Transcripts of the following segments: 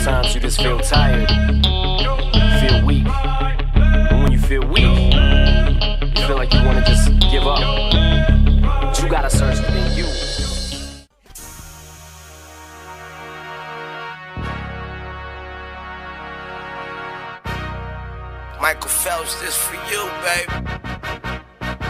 Sometimes you just feel tired, feel weak. And when you feel weak, you feel like you want to just give up. But you gotta search within you. Michael Phelps, this for you, baby.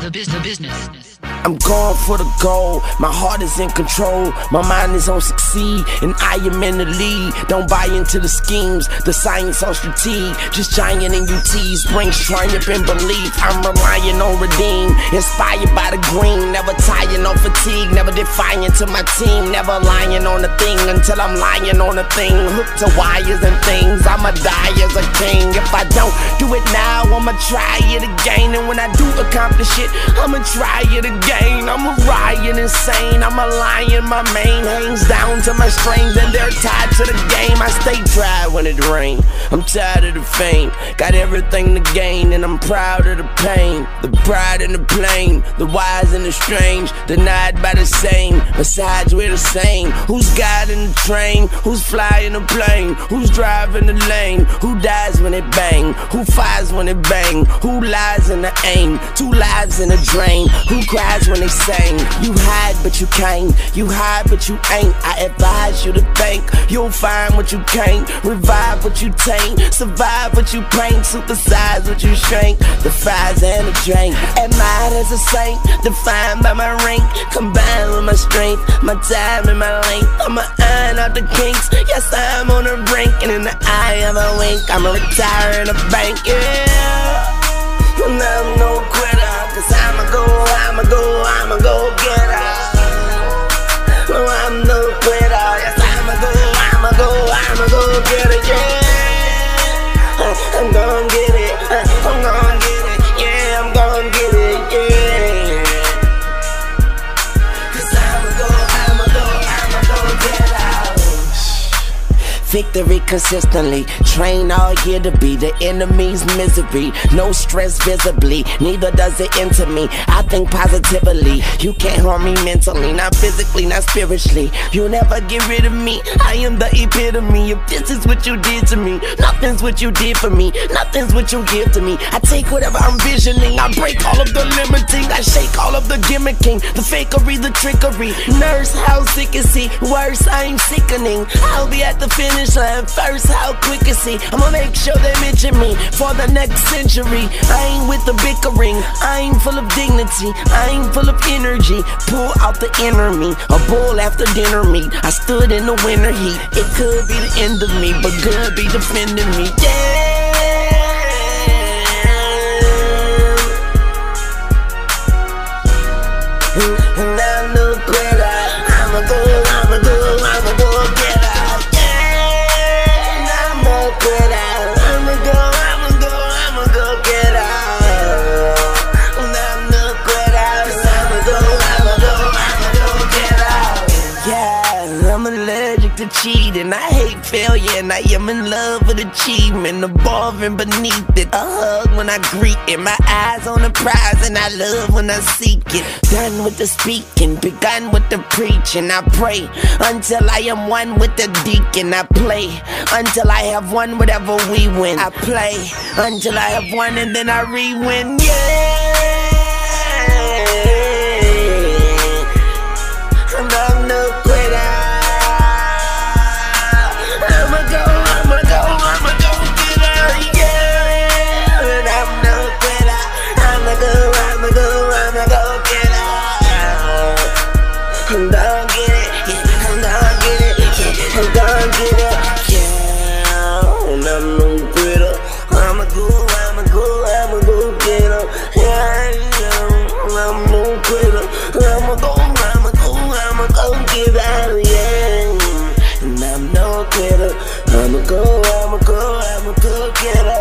The business. I'm going for the goal, my heart is in control, my mind is on succeed, and I am in the lead. Don't buy into the schemes, the science on strategy, just giant in UTs, brings triumph and belief. I'm relying on redeem, inspired by the green, never tiring on fatigue, never defying to my team, never lying on a thing until I'm lying on a thing, hooked to wires and things. I'ma die as a king. If I don't do it now, I'ma try it again, and when I do accomplish it, I'ma try it again. I'm a riot insane, I'm a lion, my mane hangs down to my strings and they're tied to the game. I stay dry when it rains, I'm tired of the fame, got everything to gain and I'm proud of the pain. The pride and the blame, the wise and the strange, denied by the same, besides we're the same. Who's guiding the train, who's flying the plane, who's driving the lane, who dies when it bang, who fires when it bang, who lies in the aim, two lives in a drain, who cries when they sing. You hide but you can't, you hide but you ain't. I advise you to think, you'll find what you can't, revive what you taint, survive what you paint, supersize what you shrink, the fires and the drink. Admired as a saint, defined by my rank, combined with my strength, my time and my length. I'ma iron out the kinks, yes I'm on the brink, and in the eye of a wink, I'ma retire in a bank, yeah. And I'm no quitter, cause I'ma go get her. No, I'm no quitter, yes I'ma go get her, yeah. I'm gon' get it, I'm gon' get it, yeah, I'm gon' get it, yeah. Cause I'ma go get her. Victory consistently, train all year to be the enemy's misery. No stress visibly, neither does it enter me. I think positively, you can't harm me mentally, not physically, not spiritually. You'll never get rid of me, I am the epitome. If this is what you did to me, nothing's what you did for me, nothing's what you give to me. I take whatever I'm visioning, I break all of the limiting, I shake all of the gimmicking, the fakery, the trickery. Nurse, how sick is he? Worse, I'm sickening. I'll be at the finish line first, how quick is he? I'ma make sure they mention me for the next century. I ain't with the bickering, I ain't full of dignity, I ain't full of energy. Pull out the inner me, a bull after dinner meat. I stood in the winter heat, it could be the end of me, but good be defending me, yeah. And I look better, I'ma go get her. To cheat and I hate failure, and I am in love with achievement, above and beneath it. A hug when I greet it, my eyes on the prize, and I love when I seek it. Done with the speaking, begun with the preaching. I pray until I am one with the deacon. I play until I have won whatever we win. I play until I have won and then I re-win, yeah. And I'm no quitter. I'm gon' get it, yeah, I'm gon' get it, yeah, I'm gon' get it, yeah. And I'm no quitter, I'ma go get her, yeah, I'm no quitter, I'ma go get her, yeah. And I'm no quitter, I'ma go get her.